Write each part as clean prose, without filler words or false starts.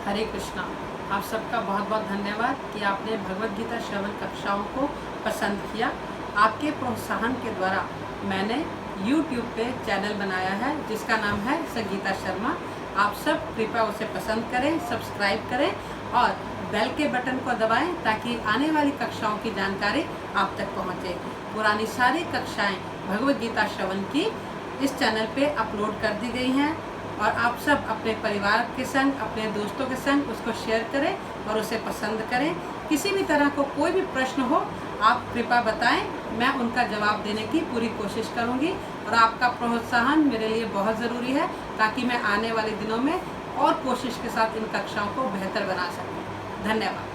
हरे कृष्णा। आप सबका बहुत बहुत धन्यवाद कि आपने भगवत गीता श्रवण कक्षाओं को पसंद किया। आपके प्रोत्साहन के द्वारा मैंने YouTube पे चैनल बनाया है जिसका नाम है संगीता शर्मा। आप सब कृपया उसे पसंद करें, सब्सक्राइब करें और बेल के बटन को दबाएं ताकि आने वाली कक्षाओं की जानकारी आप तक पहुंचे। पुरानी सारी कक्षाएं भगवत गीता श्रवण की इस चैनल पे अपलोड कर दी गई हैं और आप सब अपने परिवार के संग, अपने दोस्तों के संग उसको शेयर करें और उसे पसंद करें। किसी भी तरह को कोई भी प्रश्न हो आप कृपया बताएं, मैं उनका जवाब देने की पूरी कोशिश करूंगी और आपका प्रोत्साहन मेरे लिए बहुत ज़रूरी है ताकि मैं आने वाले दिनों में और कोशिश के साथ इन कक्षाओं को बेहतर बना सकूं। धन्यवाद।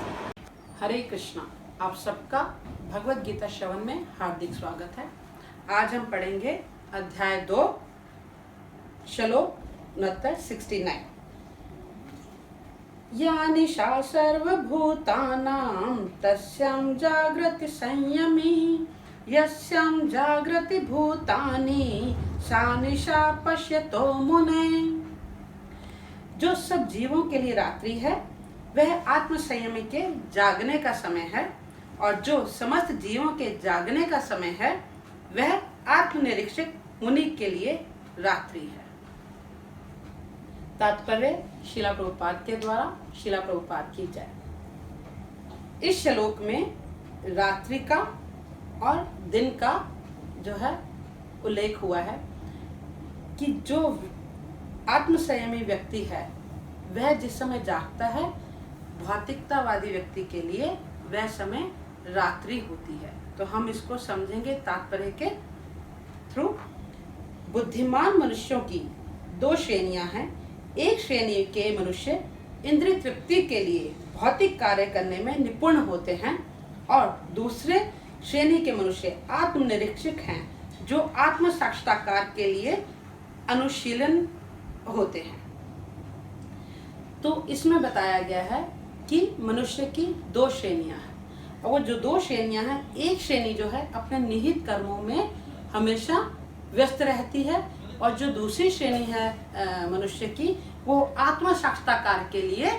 हरे कृष्णा। आप सबका भगवत गीता श्रवण में हार्दिक स्वागत है। आज हम पढ़ेंगे अध्याय 2 श्लोक 69। या निशा सर्वभूतानां तस्यां जागृति संयमी यस्यां जागृति भूतानि सा निशा पश्यतो मुने। जो सब जीवों के लिए रात्रि है वह आत्म संयमी के जागने का समय है और जो समस्त जीवों के जागने का समय है वह आत्मनिरीक्षक मुनि के लिए रात्रि है। तात्पर्य शिला प्रभुपाद के द्वारा। शिला प्रभुपाद की जय। इस श्लोक में रात्रि का और दिन का जो है उल्लेख हुआ है कि जो आत्मसंयमी व्यक्ति है वह जिस समय जागता है भौतिकतावादी व्यक्ति के लिए वह समय रात्रि होती है। तो हम इसको समझेंगे तात्पर्य के थ्रू। बुद्धिमान मनुष्यों की 2 श्रेणियां हैं। एक श्रेणी के मनुष्य इंद्रिय तृप्ति के लिए भौतिक कार्य करने में निपुण होते हैं और दूसरे श्रेणी के मनुष्य आत्मनिरीक्षक हैं जो आत्म साक्षात्कार के लिए अनुशीलन होते हैं। तो इसमें बताया गया है कि मनुष्य की 2 श्रेणियां हैं और वो जो 2 श्रेणियां हैं, एक श्रेणी जो है अपने निहित कर्मों में हमेशा व्यस्त रहती है और जो दूसरी श्रेणी है मनुष्य की वो आत्म साक्षात्कार के लिए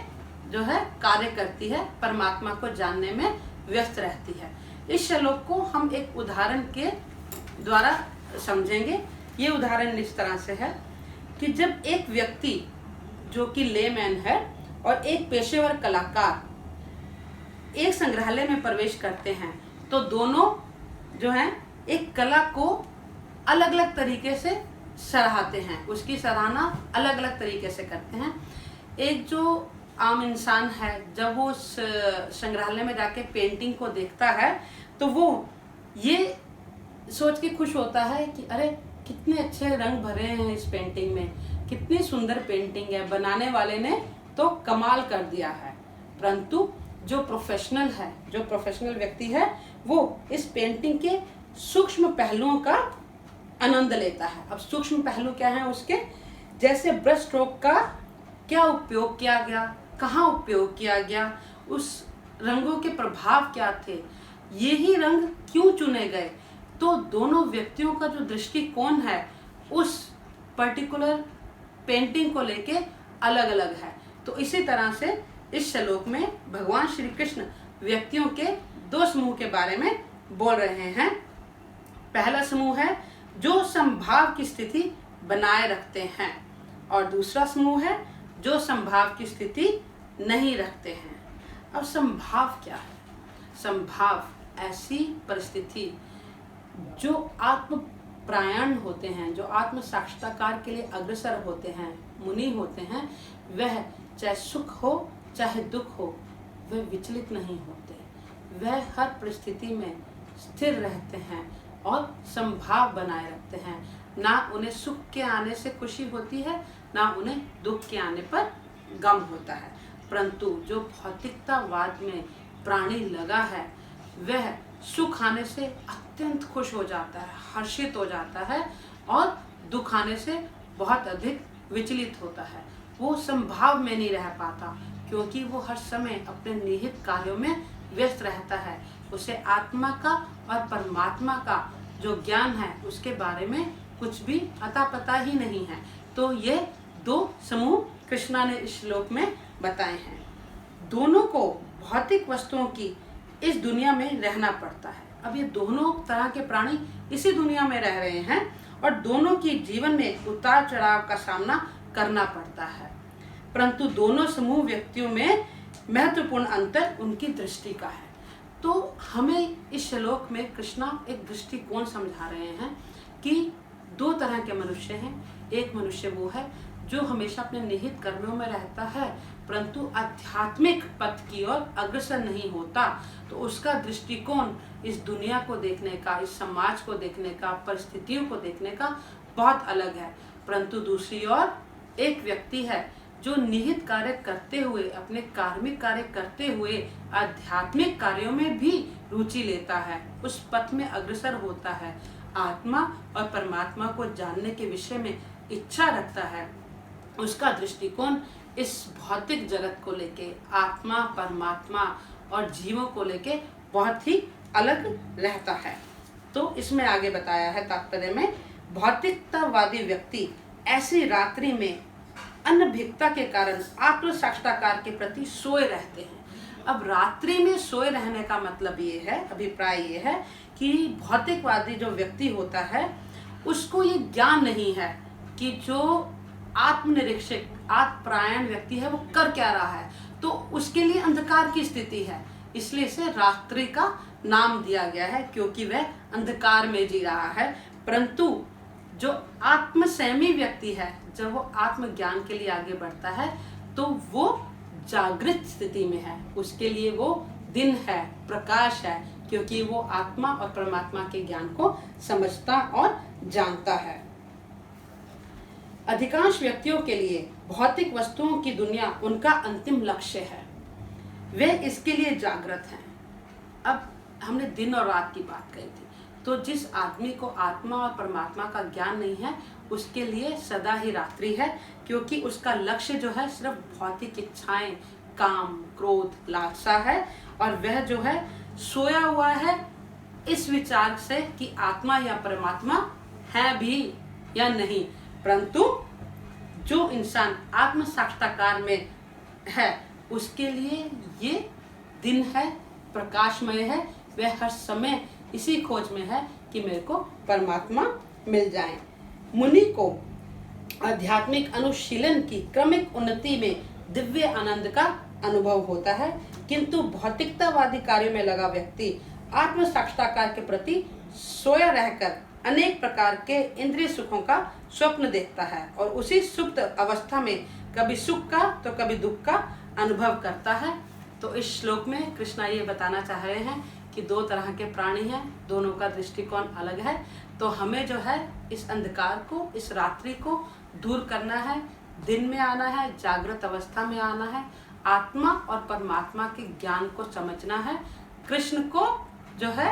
जो है कार्य करती है, परमात्मा को जानने में व्यस्त रहती है। इस श्लोक को हम एक उदाहरण के द्वारा समझेंगे। ये उदाहरण इस तरह से है कि जब एक व्यक्ति जो कि लेमैन है और एक पेशेवर कलाकार एक संग्रहालय में प्रवेश करते हैं तो दोनों जो है एक कला को अलग अलग तरीके से सराहते हैं, उसकी सराहना अलग अलग तरीके से करते हैं। एक जो आम इंसान है जब वो उस संग्रहालय में जाके पेंटिंग को देखता है तो वो ये सोच के खुश होता है कि अरे कितने अच्छे रंग भरे हैं इस पेंटिंग में, कितनी सुंदर पेंटिंग है, बनाने वाले ने तो कमाल कर दिया है। परंतु जो प्रोफेशनल व्यक्ति है वो इस पेंटिंग के सूक्ष्म पहलुओं का आनंद लेता है। अब सूक्ष्म पहलू क्या है उसके, जैसे ब्रश स्ट्रोक का क्या उपयोग किया गया, कहाँ उपयोग किया गया, उस रंगों के प्रभाव क्या थे, यही रंग क्यों चुने गए। तो दोनों व्यक्तियों का जो दृष्टिकोण है उस पर्टिकुलर पेंटिंग को लेके अलग अलग है। तो इसी तरह से इस श्लोक में भगवान श्री कृष्ण व्यक्तियों के 2 समूह के बारे में बोल रहे हैं। पहला समूह है जो संभाव की स्थिति बनाए रखते हैं और दूसरा समूह है जो संभाव की स्थिति नहीं रखते हैं। अब संभाव क्या है? संभाव ऐसी परिस्थिति जो आत्म प्रायण होते हैं, जो आत्म साक्षात्कार के लिए अग्रसर होते हैं, मुनि होते हैं, वह चाहे सुख हो चाहे दुख हो वह विचलित नहीं होते, वह हर परिस्थिति में स्थिर रहते हैं और संभाव बनाए रखते हैं। ना उन्हें सुख के आने से खुशी होती है ना उन्हें दुख के आने पर गम होता है। परंतु जो भौतिकतावाद में प्राणी लगा है वह सुख आने से अत्यंत खुश हो जाता है, हर्षित हो जाता है और दुख आने से बहुत अधिक विचलित होता है। वो संभाव में नहीं रह पाता क्योंकि वो हर समय अपने निहित कार्यों में व्यस्त रहता है। उसे आत्मा का और परमात्मा का जो ज्ञान है उसके बारे में कुछ भी अता पता ही नहीं है। तो ये 2 समूह कृष्णा ने इस श्लोक में बताए हैं। दोनों को भौतिक वस्तुओं की इस दुनिया में रहना पड़ता है। अब ये दोनों तरह के प्राणी इसी दुनिया में रह रहे हैं और दोनों की जीवन में उतार चढ़ाव का सामना करना पड़ता है, परंतु दोनों समूह व्यक्तियों में महत्वपूर्ण अंतर उनकी दृष्टि का है। तो हमें इस श्लोक में कृष्णा एक दृष्टिकोण समझा रहे हैं कि दो तरह के मनुष्य हैं। एक मनुष्य वो है जो हमेशा अपने निहित कर्मों में रहता है परंतु आध्यात्मिक पथ की ओर अग्रसर नहीं होता, तो उसका दृष्टिकोण इस दुनिया को देखने का, इस समाज को देखने का, परिस्थितियों को देखने का बहुत अलग है। परंतु दूसरी ओर एक व्यक्ति है जो निहित कार्य करते हुए, अपने कार्मिक कार्य करते हुए आध्यात्मिक कार्यों में भी रुचि लेता है, उस पथ में अग्रसर होता है, आत्मा और परमात्मा को जानने के विषय में इच्छा रखता है। उसका दृष्टिकोण इस भौतिक जगत को लेके, आत्मा, परमात्मा और जीवों को लेके बहुत ही अलग रहता है। तो इसमें आगे बताया है तात्पर्य में, भौतिकतावादी व्यक्ति ऐसी रात्रि में अनभिज्ञता के कारण आत्म साक्षात्कार के प्रति सोए रहते हैं। अब रात्रि में सोए रहने का मतलब ये है, अभिप्राय ये है कि भौतिकवादी जो व्यक्ति होता है उसको ये ज्ञान नहीं है कि जो आत्मनिरीक्षक, आत्मपरायण व्यक्ति है वो कर क्या रहा है, तो उसके लिए अंधकार की स्थिति है, इसलिए इसे रात्रि का नाम दिया गया है क्योंकि वह अंधकार में जी रहा है। परंतु जो आत्मसंयमी व्यक्ति है, जब वो आत्मज्ञान के लिए आगे बढ़ता है तो वो जागृत स्थिति में है, उसके लिए वो दिन है, प्रकाश है, क्योंकि वो आत्मा और परमात्मा के ज्ञान को समझता और जानता है। अधिकांश व्यक्तियों के लिए भौतिक वस्तुओं की दुनिया उनका अंतिम लक्ष्य है, वे इसके लिए जागृत हैं। अब हमने दिन और रात की बात कही थी, तो जिस आदमी को आत्मा और परमात्मा का ज्ञान नहीं है उसके लिए सदा ही रात्रि है, क्योंकि उसका लक्ष्य जो है सिर्फ भौतिक इच्छाएं, काम, क्रोध, लालसा है और वह जो है सोया हुआ है इस विचार से कि आत्मा या परमात्मा है भी या नहीं। परंतु जो इंसान आत्म साक्षात्कार में है उसके लिए ये दिन है, प्रकाशमय है, वह हर समय इसी खोज में है कि मेरे को परमात्मा मिल जाए। मुनि को आध्यात्मिक अनुशीलन की क्रमिक उन्नति में दिव्य आनंद का अनुभव होता है, किंतु भौतिकतावादी कार्यों में लगा व्यक्ति आत्म साक्षात्कार के प्रति सोया रहकर अनेक प्रकार के इंद्रिय सुखों का स्वप्न देखता है और उसी सुप्त अवस्था में कभी सुख का तो कभी दुख का अनुभव करता है। तो इस श्लोक में कृष्णा ये बताना चाह रहे हैं कि दो तरह के प्राणी हैं, दोनों का दृष्टिकोण अलग है, तो हमें जो है इस अंधकार को, इस रात्रि को दूर करना है, दिन में आना है, जागृत अवस्था में आना है, आत्मा और परमात्मा के ज्ञान को समझना है, कृष्ण को जो है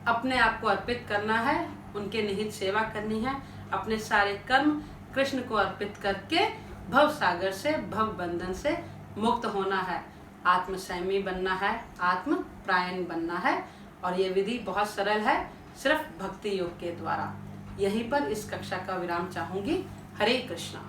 अपने आप को अर्पित करना है, उनके निहित सेवा करनी है, अपने सारे कर्म कृष्ण को अर्पित करके भव सागर से, भव बंधन से मुक्त होना है, आत्मसंयमी बनना है, आत्म प्रायण बनना है। और ये विधि बहुत सरल है, सिर्फ भक्ति योग के द्वारा। यहीं पर इस कक्षा का विराम चाहूंगी। हरे कृष्णा।